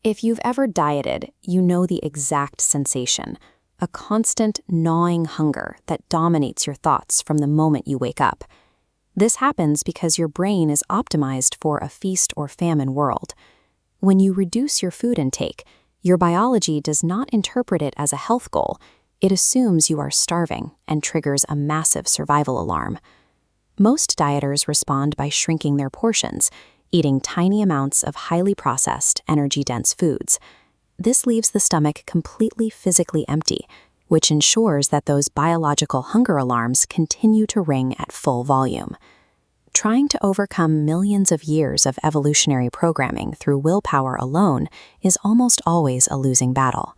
If you've ever dieted, you know the exact sensation, a constant gnawing hunger that dominates your thoughts from the moment you wake up. This happens because your brain is optimized for a feast or famine world. When you reduce your food intake, your biology does not interpret it as a health goal. It assumes you are starving and triggers a massive survival alarm. Most dieters respond by shrinking their portions, eating tiny amounts of highly processed, energy-dense foods. This leaves the stomach completely physically empty, which ensures that those biological hunger alarms continue to ring at full volume. Trying to overcome millions of years of evolutionary programming through willpower alone is almost always a losing battle.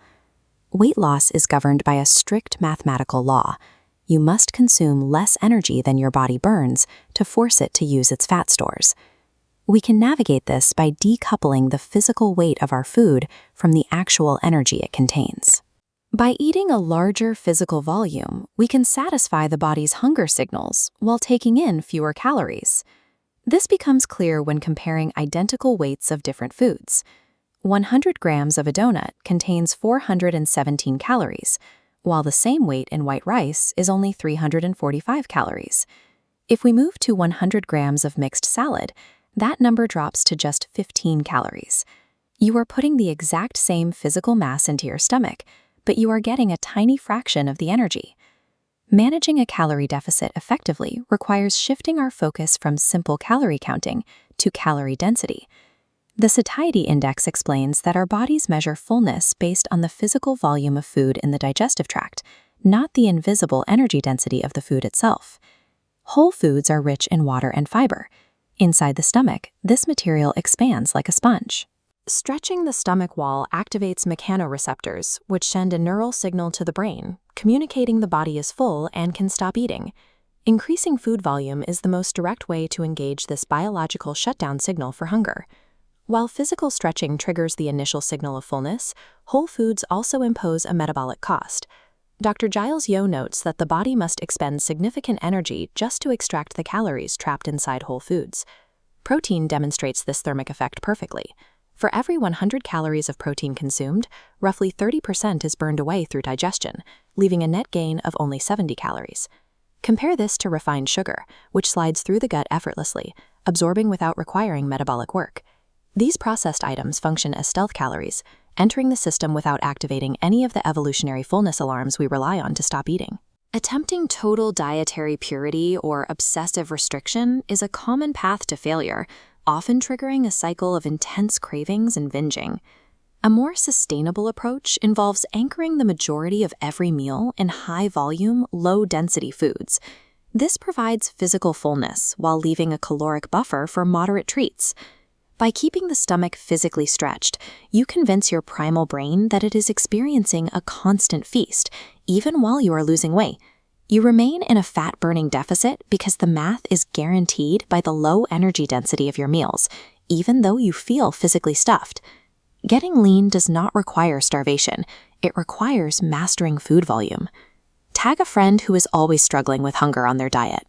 Weight loss is governed by a strict mathematical law. You must consume less energy than your body burns to force it to use its fat stores. We can navigate this by decoupling the physical weight of our food from the actual energy it contains. By eating a larger physical volume, we can satisfy the body's hunger signals while taking in fewer calories. This becomes clear when comparing identical weights of different foods. 100 grams of a donut contains 417 calories, while the same weight in white rice is only 345 calories. If we move to 100 grams of mixed salad, that number drops to just 15 calories. You are putting the exact same physical mass into your stomach, but you are getting a tiny fraction of the energy. Managing a calorie deficit effectively requires shifting our focus from simple calorie counting to calorie density. The satiety index explains that our bodies measure fullness based on the physical volume of food in the digestive tract, not the invisible energy density of the food itself. Whole foods are rich in water and fiber. Inside the stomach, this material expands like a sponge. Stretching the stomach wall activates mechanoreceptors, which send a neural signal to the brain, communicating the body is full and can stop eating. Increasing food volume is the most direct way to engage this biological shutdown signal for hunger. While physical stretching triggers the initial signal of fullness, whole foods also impose a metabolic cost. Dr. Giles Yeo notes that the body must expend significant energy just to extract the calories trapped inside whole foods. Protein demonstrates this thermic effect perfectly. For every 100 calories of protein consumed, roughly 30% is burned away through digestion, leaving a net gain of only 70 calories. Compare this to refined sugar, which slides through the gut effortlessly, absorbing without requiring metabolic work. These processed items function as stealth calories, entering the system without activating any of the evolutionary fullness alarms we rely on to stop eating. Attempting total dietary purity or obsessive restriction is a common path to failure, often triggering a cycle of intense cravings and binging. A more sustainable approach involves anchoring the majority of every meal in high-volume, low-density foods. This provides physical fullness while leaving a caloric buffer for moderate treats. By keeping the stomach physically stretched, you convince your primal brain that it is experiencing a constant feast, even while you are losing weight. You remain in a fat-burning deficit because the math is guaranteed by the low energy density of your meals, even though you feel physically stuffed. Getting lean does not require starvation. It requires mastering food volume. Tag a friend who is always struggling with hunger on their diet.